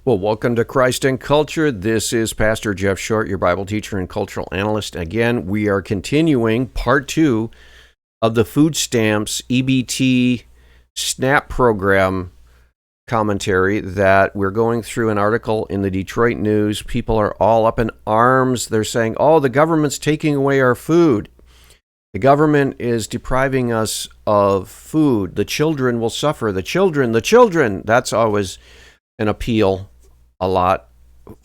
Well, welcome to Christ and Culture. This is Pastor Jeff Short, your Bible teacher and cultural analyst. Again, we are continuing part 2 of the food stamps EBT SNAP program commentary that we're going through an article in the Detroit News. People are all up in arms. They're saying, oh, the government's taking away our food. The government is depriving us of food. The children will suffer. The children. That's always an appeal a lot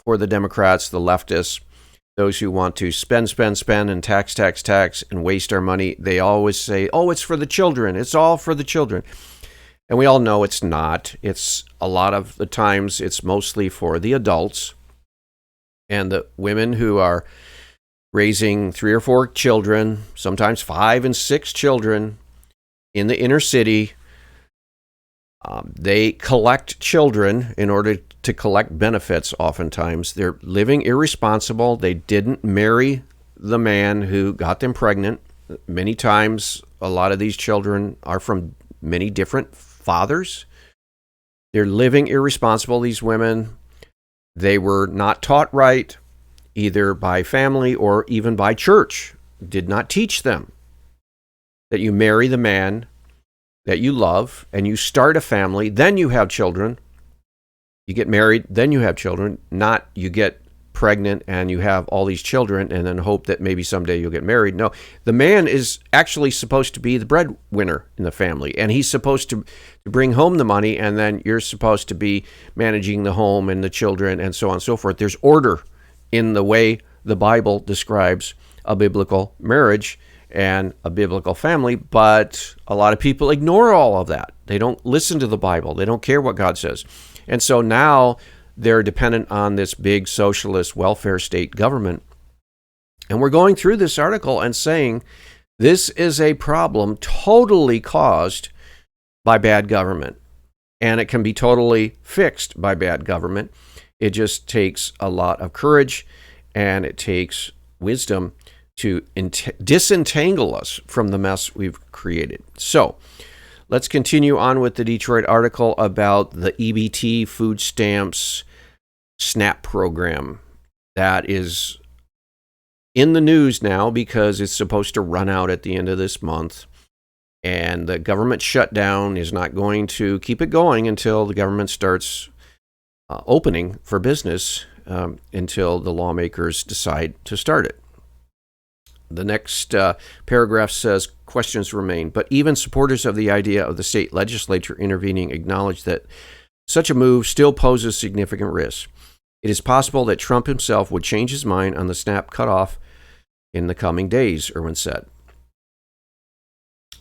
for the Democrats, the leftists, those who want to spend, and tax, and waste our money. They always say, oh, it's for the children. It's all for the children. And we all know it's not. It's a lot of the times it's mostly for the adults and the women who are raising 3 or 4 children, sometimes 5 and 6 children in the inner city. They collect children in order to collect benefits oftentimes. They're living irresponsible. They didn't marry the man who got them pregnant. Many times, a lot of these children are from many different fathers. They're living irresponsible, these women. They were not taught right, either by family or even by church. Did not teach them that you marry the man that you love and you start a family, then you have children. You get married, then you have children, not you get pregnant and you have all these children and then hope that maybe someday you'll get married. No, the man is actually supposed to be the breadwinner in the family, and he's supposed to bring home the money, and then you're supposed to be managing the home and the children and so on and so forth. There's order in the way the Bible describes a biblical marriage and a biblical family, but a lot of people ignore all of that. They don't listen to the Bible. They don't care what God says. And so now they're dependent on this big socialist welfare state government. And we're going through this article and saying this is a problem totally caused by bad government, and it can be totally fixed by bad government. It just takes a lot of courage, and it takes wisdom to disentangle us from the mess we've created. So let's continue on with the Detroit article about the EBT food stamps SNAP program that is in the news now because it's supposed to run out at the end of this month. And the government shutdown is not going to keep it going until the government starts opening for business, until the lawmakers decide to start it. The next paragraph says, questions remain, but even supporters of the idea of the state legislature intervening acknowledge that such a move still poses significant risks. It is possible that Trump himself would change his mind on the SNAP cutoff in the coming days, Irwin said.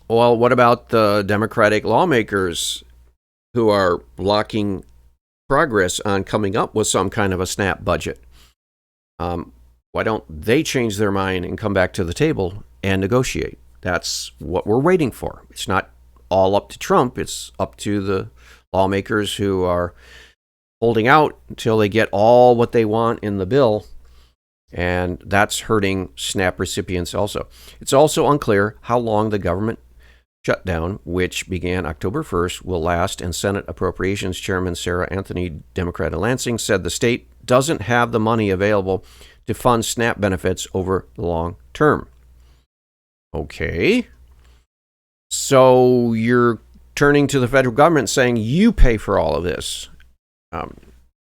Well, what about the Democratic lawmakers who are blocking progress on coming up with some kind of a SNAP budget? Why don't they change their mind and come back to the table and negotiate? That's what we're waiting for. It's not all up to Trump. It's up to the lawmakers who are holding out until they get all what they want in the bill, and that's hurting SNAP recipients also. It's also unclear how long the government shutdown, which began October 1st, will last, and Senate Appropriations Chairman Sarah Anthony, Democrat of Lansing, said the state doesn't have the money available to fund SNAP benefits over the long term. Okay. So you're turning to the federal government saying you pay for all of this.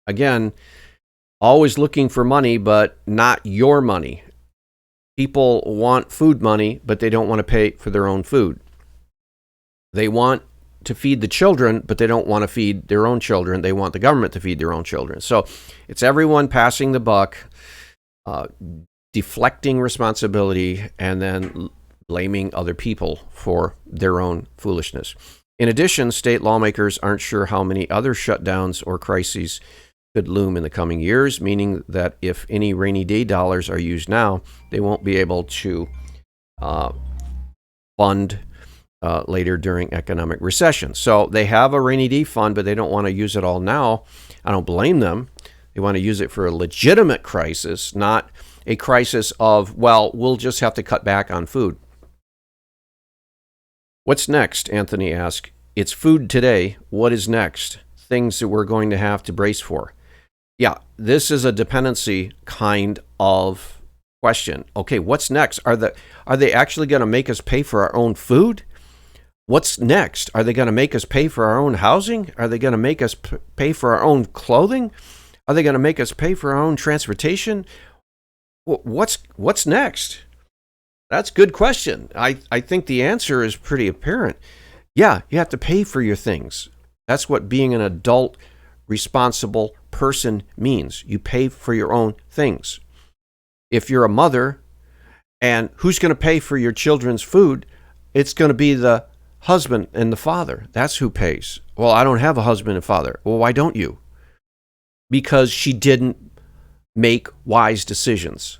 Again, always looking for money, but not your money. People want food money, but they don't want to pay for their own food. They want to feed the children, but they don't want to feed their own children. They want the government to feed their own children. So it's everyone passing the buck, deflecting responsibility, and then blaming other people for their own foolishness. In addition, state lawmakers aren't sure how many other shutdowns or crises could loom in the coming years, meaning that if any rainy day dollars are used now, they won't be able to fund later during economic recession. So they have a rainy day fund, but they don't want to use it all now. I don't blame them. They want to use it for a legitimate crisis, not a crisis of, well, we'll just have to cut back on food. What's next? Anthony asked. It's food today. What is next? Things that we're going to have to brace for. Yeah, this is a dependency kind of question. Okay, what's next? Are they actually going to make us pay for our own food? What's next? Are they going to make us pay for our own housing? Are they going to make us pay for our own clothing? Are they going to make us pay for our own transportation? What's next? That's a good question. I think the answer is pretty apparent. Yeah, you have to pay for your things. That's what being an adult, responsible person means. You pay for your own things. If you're a mother, and who's going to pay for your children's food? It's going to be the husband and the father. That's who pays. Well, I don't have a husband and father. Well, why don't you? Because she didn't make wise decisions.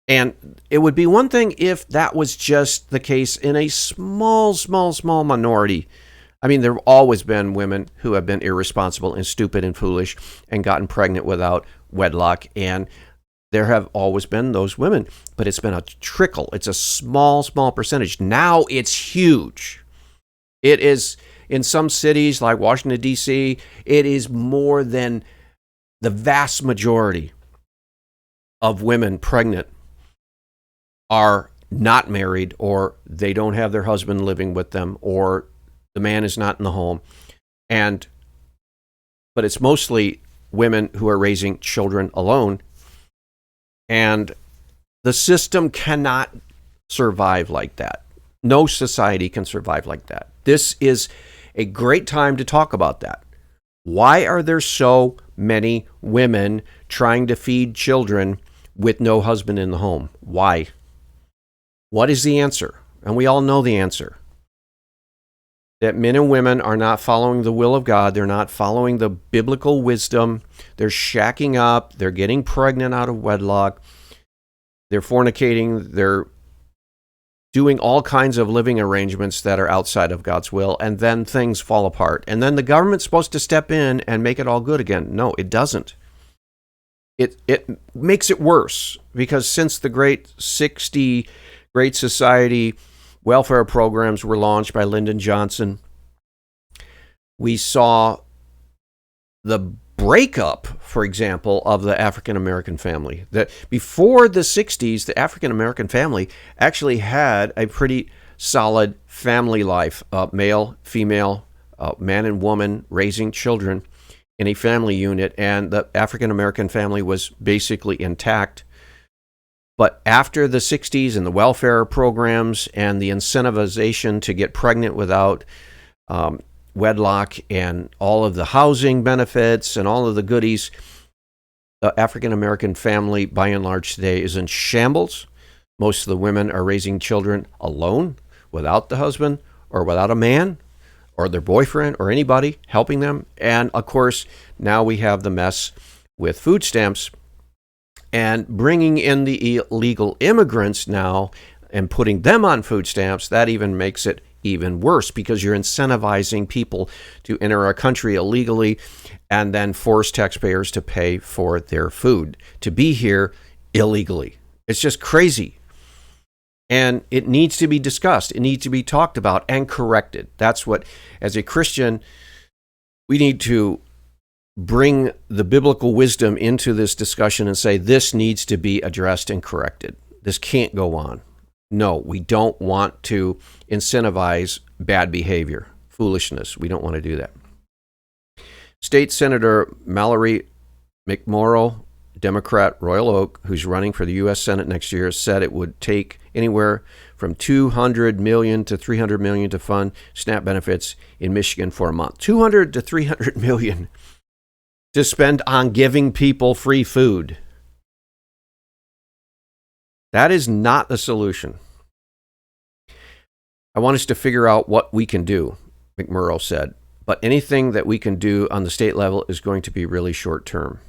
And it would be one thing if that was just the case in a small minority. I mean, there have always been women who have been irresponsible and stupid and foolish and gotten pregnant without wedlock. And there have always been those women. But it's been a trickle. It's a small percentage. Now it's huge. It is, in some cities like Washington, D.C., it is more than the vast majority of women pregnant are not married, or they don't have their husband living with them, or the man is not in the home. But it's mostly women who are raising children alone. And the system cannot survive like that. No society can survive like that. This is a great time to talk about that. Why are there so many women trying to feed children with no husband in the home? Why? What is the answer? And we all know the answer. That men and women are not following the will of God. They're not following the biblical wisdom. They're shacking up. They're getting pregnant out of wedlock. They're fornicating. They're doing all kinds of living arrangements that are outside of God's will, and then things fall apart. And then the government's supposed to step in and make it all good again. No, it doesn't. It makes it worse, because since the Great 60 Great Society welfare programs were launched by Lyndon Johnson, we saw the breakup, for example, of the African American family. That before the 60s, the African American family actually had a pretty solid family life, male, female, man and woman raising children in a family unit, and the African American family was basically intact. But after the 60s and the welfare programs and the incentivization to get pregnant without wedlock and all of the housing benefits and all of the goodies, the African American family, by and large today, is in shambles. Most of the women are raising children alone, without the husband or without a man or their boyfriend or anybody helping them. And of course, now we have the mess with food stamps and bringing in the illegal immigrants now and putting them on food stamps. That even makes it even worse, because you're incentivizing people to enter our country illegally and then force taxpayers to pay for their food to be here illegally. It's just crazy. And it needs to be discussed. It needs to be talked about and corrected. That's what, as a Christian, we need to bring the biblical wisdom into this discussion and say, this needs to be addressed and corrected. This can't go on. No, we don't want to incentivize bad behavior, foolishness. We don't want to do that. State Senator Mallory McMorrow, Democrat, Royal Oak, who's running for the U.S. Senate next year, said it would take anywhere from $200 million to $300 million to fund SNAP benefits in Michigan for a month. $200 to $300 million to spend on giving people free food. That is not the solution. I want us to figure out what we can do, McMurrow said, but anything that we can do on the state level is going to be really short term.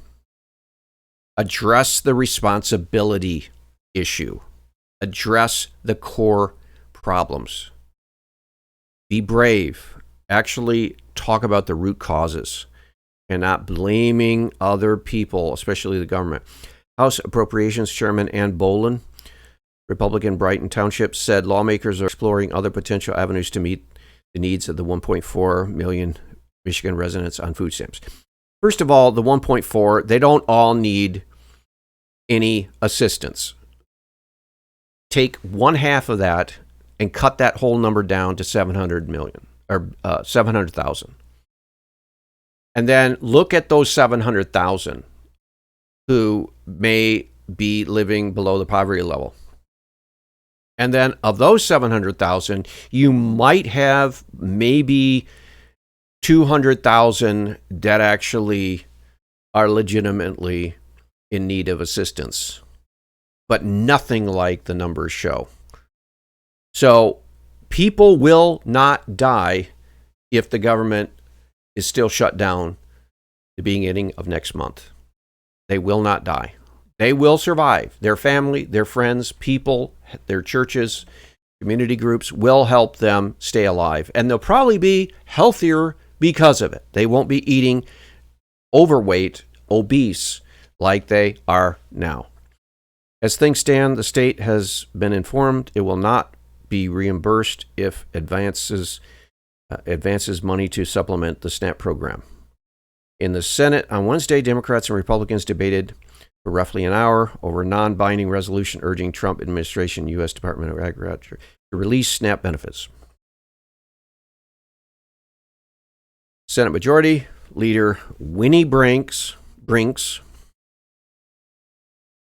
Address the responsibility issue. Address the core problems. Be brave. Actually talk about the root causes and not blaming other people, especially the government. House Appropriations Chairman Ann Boland, Republican, Brighton Township, said lawmakers are exploring other potential avenues to meet the needs of the 1.4 million Michigan residents on food stamps. First of all, the 1.4, they don't all need any assistance. Take one half of that and cut that whole number down to 700 million or 700,000. And then look at those 700,000 who may be living below the poverty level. And then of those 700,000, you might have maybe 200,000 that actually are legitimately in need of assistance, but nothing like the numbers show. So people will not die if the government is still shut down the beginning of next month. They will not die. They will survive. Their family, their friends, people, their churches, community groups will help them stay alive. And they'll probably be healthier because of it. They won't be eating overweight, obese, like they are now. As things stand, the state has been informed it will not be reimbursed if advances money to supplement the SNAP program. In the Senate on Wednesday, Democrats and Republicans debated for roughly an hour over a non-binding resolution urging Trump administration, U.S. Department of Agriculture, to release SNAP benefits. Senate Majority Leader Winnie Brinks,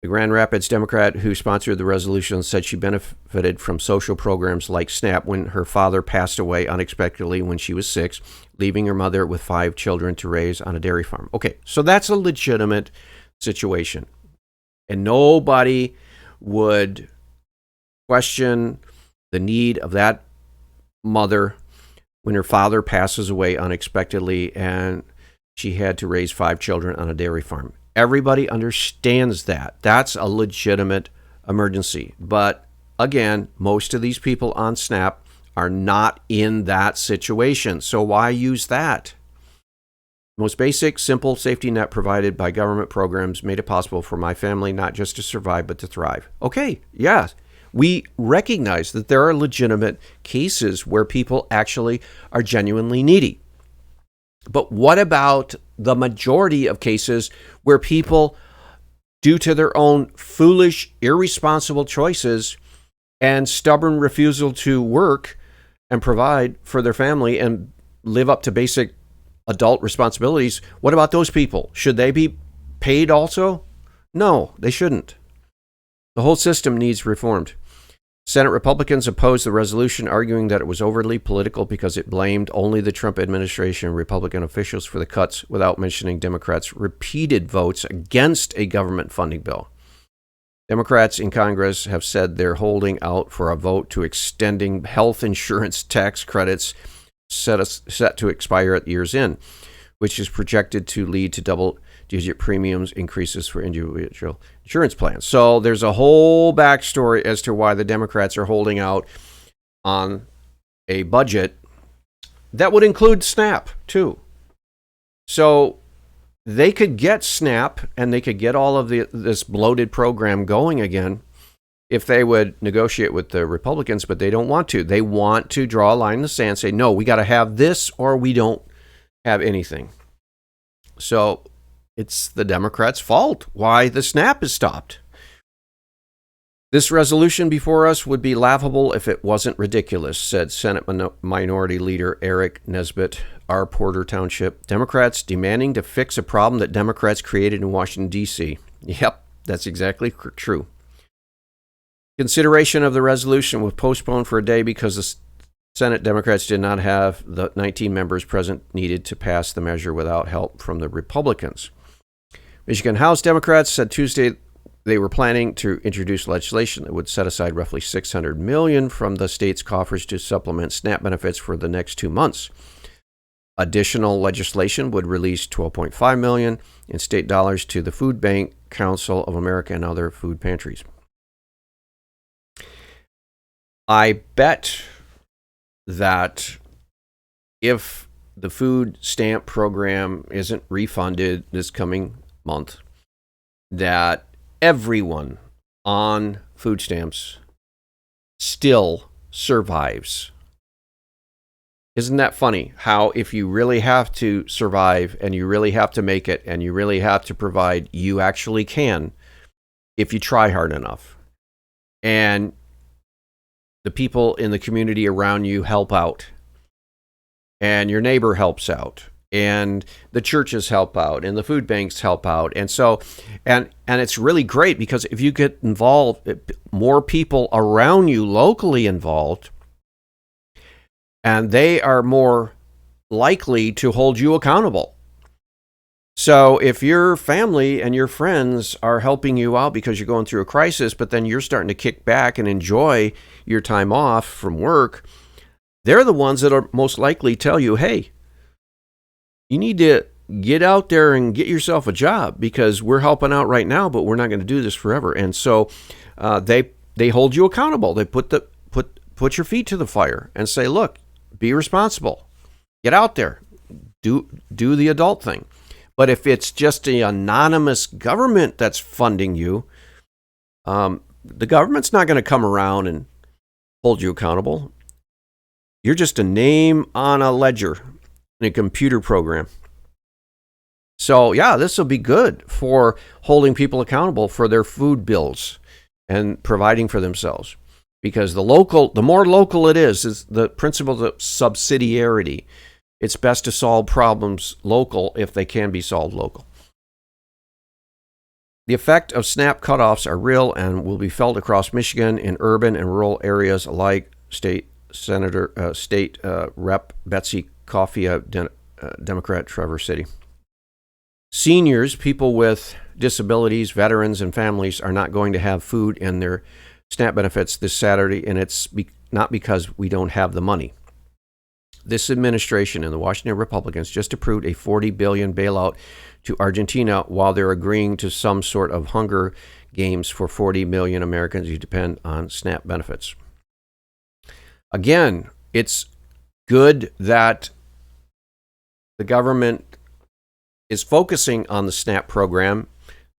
the Grand Rapids Democrat who sponsored the resolution, said she benefited from social programs like SNAP when her father passed away unexpectedly when she was 6, leaving her mother with 5 children to raise on a dairy farm. Okay, so that's a legitimate situation. And nobody would question the need of that mother when her father passes away unexpectedly and she had to raise 5 children on a dairy farm. Everybody understands that. That's a legitimate emergency. But again, most of these people on SNAP are not in that situation. So why use that? The most basic, simple safety net provided by government programs made it possible for my family not just to survive, but to thrive. Okay, yeah, we recognize that there are legitimate cases where people actually are genuinely needy. But what about the majority of cases where people, due to their own foolish, irresponsible choices and stubborn refusal to work and provide for their family and live up to basic adult responsibilities, what about those people? Should they be paid also? No, they shouldn't. The whole system needs reformed. Senate Republicans opposed the resolution, arguing that it was overly political because it blamed only the Trump administration and Republican officials for the cuts without mentioning Democrats' repeated votes against a government funding bill. Democrats in Congress have said they're holding out for a vote to extending health insurance tax credits set to expire at year's end, which is projected to lead to double-digit premiums increases for individual insurance plans. So there's a whole backstory as to why the Democrats are holding out on a budget that would include SNAP, too. So they could get SNAP and they could get all of this bloated program going again if they would negotiate with the Republicans, but they don't want to. They want to draw a line in the sand and say, no, we got to have this or we don't have anything. So it's the Democrats' fault why the SNAP is stopped. This resolution before us would be laughable if it wasn't ridiculous, said Senate Minority Leader Eric Nesbitt, R. Porter Township. Democrats demanding to fix a problem that Democrats created in Washington, D.C. Yep, that's exactly true. Consideration of the resolution was postponed for a day because the Senate Democrats did not have the 19 members present needed to pass the measure without help from the Republicans. Michigan House Democrats said Tuesday they were planning to introduce legislation that would set aside roughly $600 million from the state's coffers to supplement SNAP benefits for the next 2 months. Additional legislation would release $12.5 million in state dollars to the Food Bank, Council of America, and other food pantries. I bet that if the food stamp program isn't refunded this coming month, that everyone on food stamps still survives. Isn't that funny how if you really have to survive and you really have to make it and you really have to provide, you actually can if you try hard enough. And the people in the community around you help out. And your neighbor helps out. And the churches help out. And the food banks help out. And so, and it's really great because if you get involved, more people around you locally involved, and they are more likely to hold you accountable. So if your family and your friends are helping you out because you're going through a crisis, but then you're starting to kick back and enjoy your time off from work, they're the ones that are most likely tell you, hey, you need to get out there and get yourself a job because we're helping out right now, but we're not going to do this forever. And so they hold you accountable. They put your feet to the fire and say, look, be responsible. Get out there. Do the adult thing. But if it's just an anonymous government that's funding you, the government's not going to come around and hold you accountable. You're just a name on a ledger in a computer program. So yeah, this will be good for holding people accountable for their food bills and providing for themselves. Because the more local it is the principle of subsidiarity. It's best to solve problems local if they can be solved local. The effect of SNAP cutoffs are real and will be felt across Michigan in urban and rural areas alike. State Rep. Betsy Coffey, Democrat, Traverse City. Seniors, people with disabilities, veterans, and families are not going to have food in their SNAP benefits this Saturday, and it's not because we don't have the money. This administration and the Washington Republicans just approved a $40 billion bailout to Argentina while they're agreeing to some sort of hunger games for 40 million Americans who depend on SNAP benefits. Again, it's good that the government is focusing on the SNAP program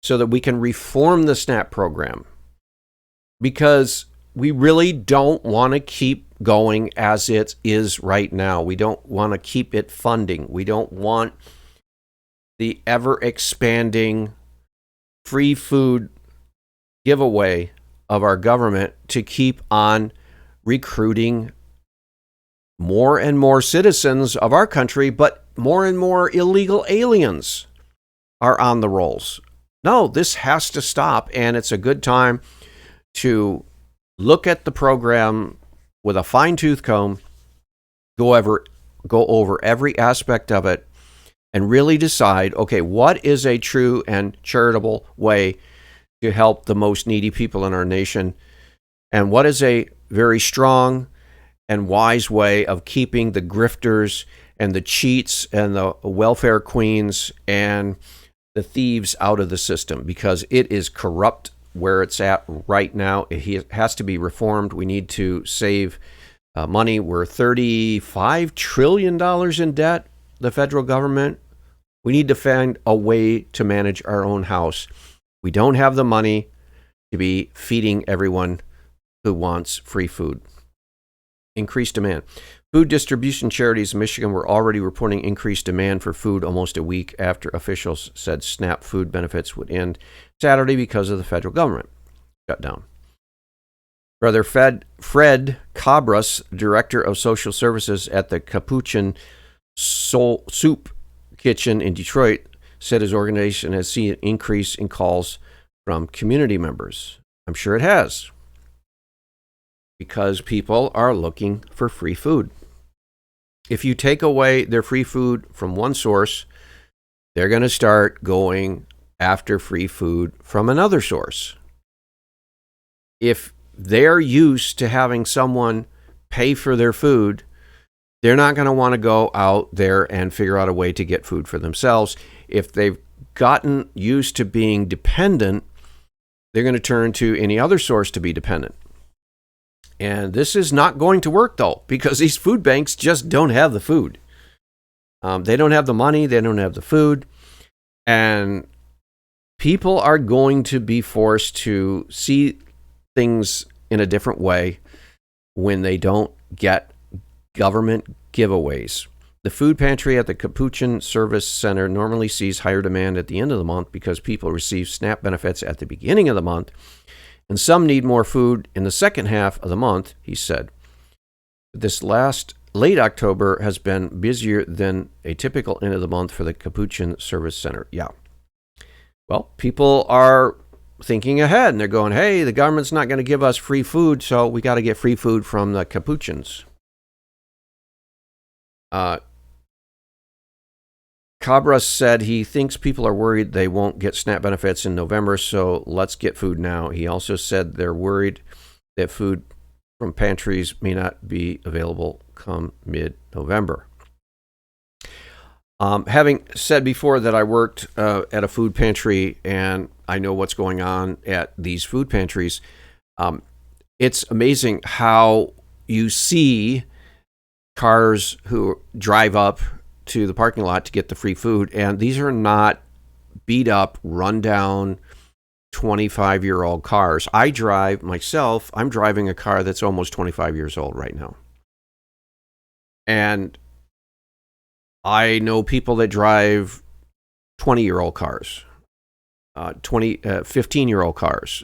so that we can reform the SNAP program. Because we really don't want to keep going as it is right now. We don't want to keep it funding. We don't want the ever-expanding free food giveaway of our government to keep on recruiting more and more citizens of our country, but more and more illegal aliens are on the rolls. No, this has to stop, and it's a good time to look at the program with a fine-tooth comb, go over every aspect of it, and really decide, okay, what is a true and charitable way to help the most needy people in our nation, and what is a very strong and wise way of keeping the grifters and the cheats and the welfare queens and the thieves out of the system, because it is corrupt where it's at right now. It has to be reformed. We need to save money. We're $35 trillion in debt, the federal government. We need to find a way to manage our own house. We don't have the money to be feeding everyone who wants free food. Increased demand. Food distribution charities in Michigan were already reporting increased demand for food almost a week after officials said SNAP food benefits would end Saturday because of the federal government shutdown. Brother Fred Cabras, Director of Social Services at the Capuchin Soup Kitchen in Detroit, said his organization has seen an increase in calls from community members. I'm sure it has, because people are looking for free food. If you take away their free food from one source, they're going to start going after free food from another source. If they're used to having someone pay for their food, they're not going to want to go out there and figure out a way to get food for themselves. If they've gotten used to being dependent, they're going to turn to any other source to be dependent. And this is not going to work, though, because these food banks just don't have the food. They don't have the money. They don't have the food. And people are going to be forced to see things in a different way when they don't get government giveaways. The food pantry at the Capuchin Service Center normally sees higher demand at the end of the month because people receive SNAP benefits at the beginning of the month, and some need more food in the second half of the month, he said. This late October has been busier than a typical end of the month for the Capuchin Service Center. Yeah. Well, people are thinking ahead, and they're going, hey, the government's not going to give us free food, so we got to get free food from the Capuchins. Cabra said he thinks people are worried they won't get SNAP benefits in November, so let's get food now. He also said they're worried that food from pantries may not be available come mid-November. Having said before that I worked at a food pantry and I know what's going on at these food pantries, it's amazing how you see cars who drive up to the parking lot to get the free food, and these are not beat up, run down 25-year-old cars. I'm driving a car that's almost 25 years old right now. And I know people that drive 20-year-old cars, 15-year-old cars.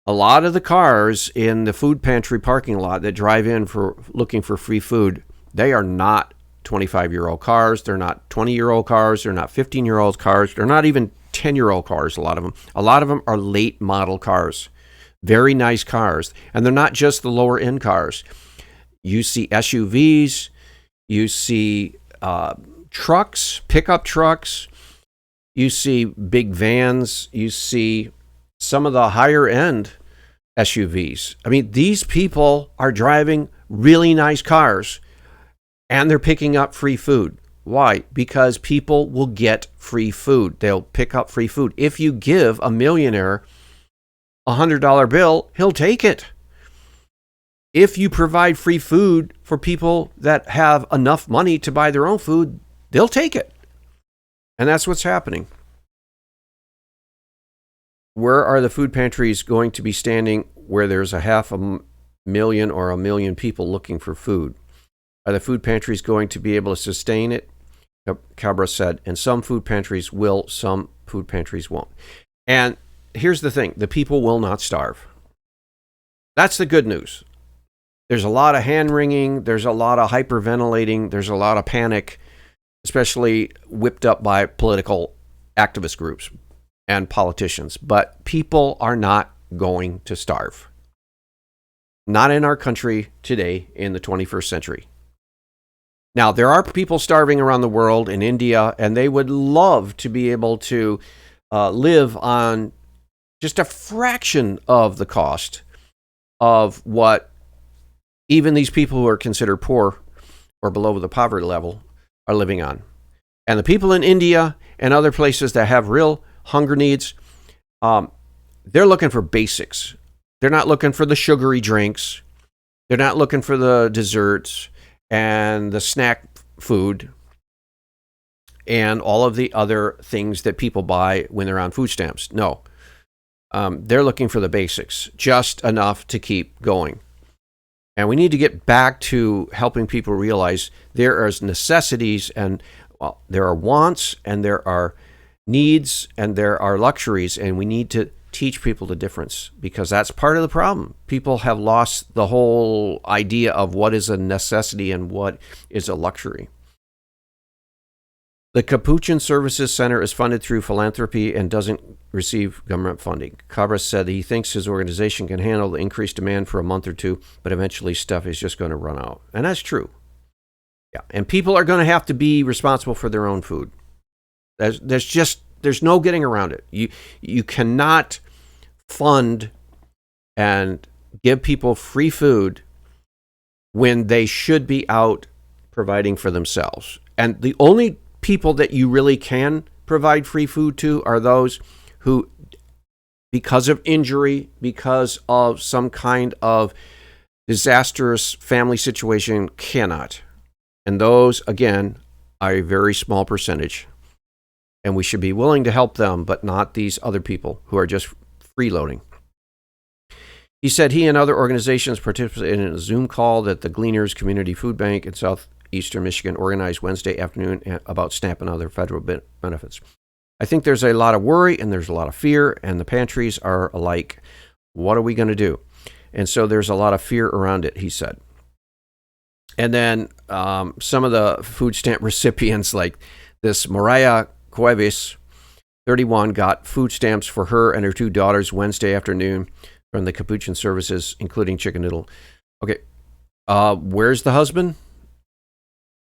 A lot of the cars in the food pantry parking lot that drive in for looking for free food, they are not 25-year-old cars. They're not 20-year-old cars. They're not 15-year-old cars. They're not even 10-year-old cars, a lot of them. A lot of them are late model cars. Very nice cars. And they're not just the lower end cars. You see SUVs. You see trucks, pickup trucks. You see big vans. You see some of the higher end SUVs. I mean, these people are driving really nice cars and they're picking up free food. Why? Because people will get free food. They'll pick up free food. If you give a millionaire a $100 bill, he'll take it. If you provide free food for people that have enough money to buy their own food, they'll take it. And that's what's happening. Where are the food pantries going to be standing where there's 500,000 or 1 million people looking for food? Are the food pantries going to be able to sustain it? Cabra said, and some food pantries will, some food pantries won't. And here's the thing, the people will not starve. That's the good news. There's a lot of hand-wringing, there's a lot of hyperventilating, there's a lot of panic, especially whipped up by political activist groups and politicians. But people are not going to starve. Not in our country today in the 21st century. Now, there are people starving around the world in India, and they would love to be able to live on just a fraction of the cost of what even these people who are considered poor or below the poverty level are living on. And the people in India and other places that have real hunger needs, they're looking for basics. They're not looking for the sugary drinks. They're not looking for the desserts and the snack food and all of the other things that people buy when they're on food stamps. No, they're looking for the basics, just enough to keep going. And we need to get back to helping people realize there are necessities and there are wants and there are needs and there are luxuries, and we need to teach people the difference, because that's part of the problem. People have lost the whole idea of what is a necessity and what is a luxury. The Capuchin Services Center is funded through philanthropy and doesn't receive government funding. Cabra said he thinks his organization can handle the increased demand for a month or two, but eventually stuff is just going to run out. And that's true. Yeah, and people are going to have to be responsible for their own food. There's no getting around it. You cannot fund and give people free food when they should be out providing for themselves. And the only people that you really can provide free food to are those who, because of injury, because of some kind of disastrous family situation, cannot. And those, again, are a very small percentage. And we should be willing to help them, but not these other people who are just freeloading. He said he and other organizations participated in a Zoom call that the Gleaners Community Food Bank in southeastern Michigan organized Wednesday afternoon about SNAP and other federal benefits. I think there's a lot of worry and there's a lot of fear, and the pantries are like, what are we going to do? And so there's a lot of fear around it, he said. And then some of the food stamp recipients, like this Mariah Cuevas, 31, got food stamps for her and her two daughters Wednesday afternoon from the Capuchin services, including chicken noodle. Okay, where's the husband?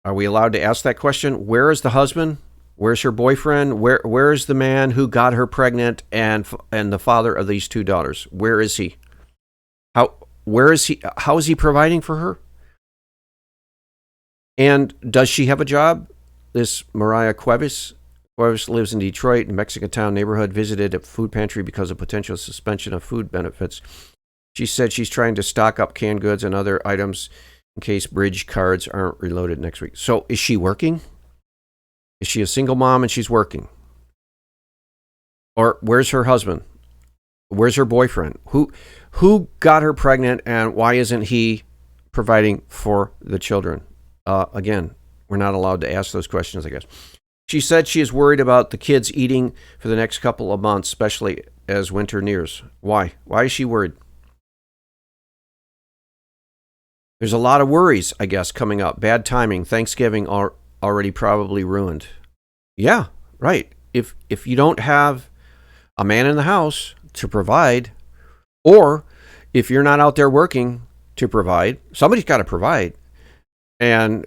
Are we allowed to ask that question? Where is the husband? Where's her boyfriend? Where is the man who got her pregnant and the father of these two daughters? Where is he? Where is he? How is he providing for her? And does she have a job? This Mariah Cuevas lives in Detroit, in Mexican neighborhood, visited a food pantry because of potential suspension of food benefits. She said she's trying to stock up canned goods and other items in case bridge cards aren't reloaded next week. So is she working? Is she a single mom and she's working? Or where's her husband? Where's her boyfriend? Who got her pregnant, and why isn't he providing for the children? Again, we're not allowed to ask those questions, I guess. She said she is worried about the kids eating for the next couple of months, especially as winter nears. Why? Why is she worried? There's a lot of worries, I guess, coming up. Bad timing. Thanksgiving already probably ruined. Yeah, right. If you don't have a man in the house to provide, or if you're not out there working to provide, somebody's got to provide. And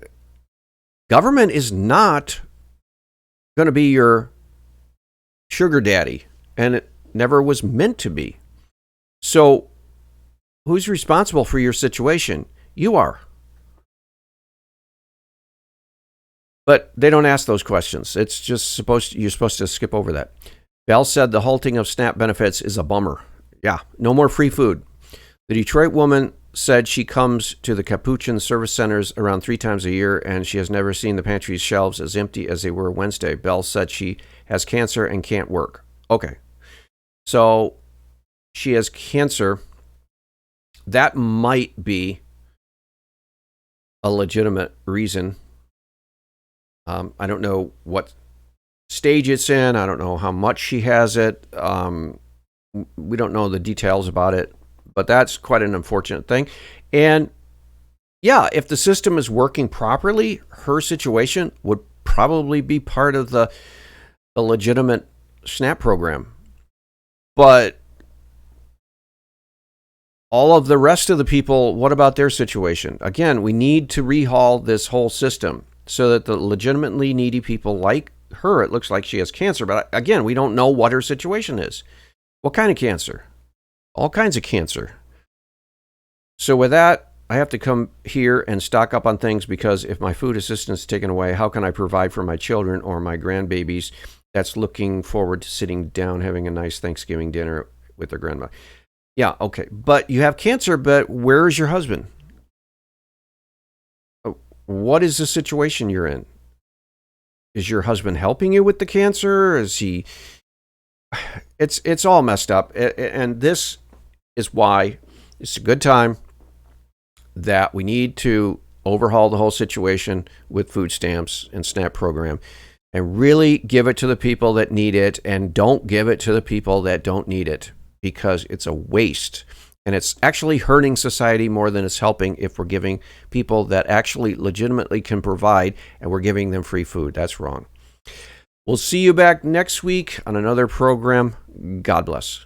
government is not going to be your sugar daddy, and it never was meant to be. So who's responsible for your situation? You are. But they don't ask those questions. It's just you're supposed to skip over that. Bell said the halting of SNAP benefits is a bummer. Yeah, no more free food. The Detroit woman said she comes to the Capuchin service centers around 3 times a year, and she has never seen the pantry's shelves as empty as they were Wednesday. Bell said she has cancer and can't work. Okay, so she has cancer. That might be a legitimate reason. I don't know what stage it's in. I don't know how much she has it. We don't know the details about it, but that's quite an unfortunate thing. And yeah, if the system is working properly, her situation would probably be part of the legitimate SNAP program. But all of the rest of the people, what about their situation? Again, we need to rehaul this whole system so that the legitimately needy people like her, it looks like she has cancer, but again, we don't know what her situation is. What kind of cancer? All kinds of cancer. So with that, I have to come here and stock up on things, because if my food assistance is taken away, how can I provide for my children or my grandbabies that's looking forward to sitting down having a nice Thanksgiving dinner with their grandma? Yeah, okay. But you have cancer, but where is your husband? What is the situation you're in? Is your husband helping you with the cancer? Is he... It's all messed up. And this is why it's a good time that we need to overhaul the whole situation with food stamps and SNAP program and really give it to the people that need it, and don't give it to the people that don't need it, because it's a waste. And it's actually hurting society more than it's helping if we're giving people that actually legitimately can provide and we're giving them free food. That's wrong. We'll see you back next week on another program. God bless.